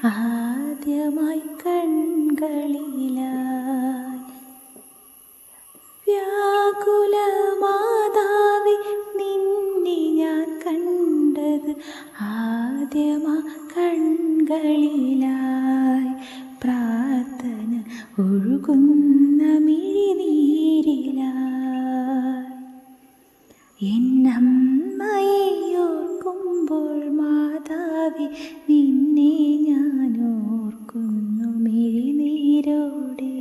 ആദ്യമായി കൺകളിലായി വ്യാകുല മാതാവേ നിന്നെ ഞാൻ കണ്ടത് ആദ്യമാ കൺകളിലായി പ്രാർത്ഥന ഒഴുകുന്ന മിഴിനീരിലായി എന്നമ്മയെ ഓർക്കുമ്പോൾ മാതാവേ നിന്നെ ഞാൻ ഓർക്കുന്നു മിഴിനീരോടെ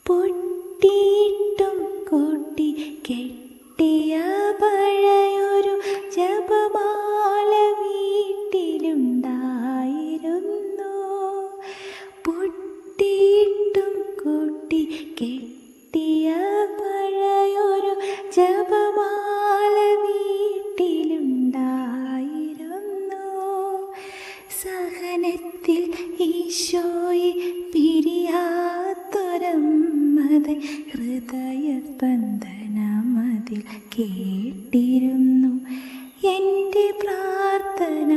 പൊട്ടിയിട്ടും കൊട്ടി കെട്ടിയ പഴയൊരു ജപമാല വീട്ടിലുണ്ടായിരുന്നു പൊട്ടിയിട്ടും കൊട്ടി കെട്ടിയ പഴയൊരു ജപമാല വീട്ടിലുണ്ടായിരുന്നു സഹനത്തിൽ ഈശോയെ പിരിയാത്തൊരമ്മതൻ ഹൃദയസ്പന്ദനമതിൽ കേട്ടിരുന്നു എൻ്റെ പ്രാർത്ഥന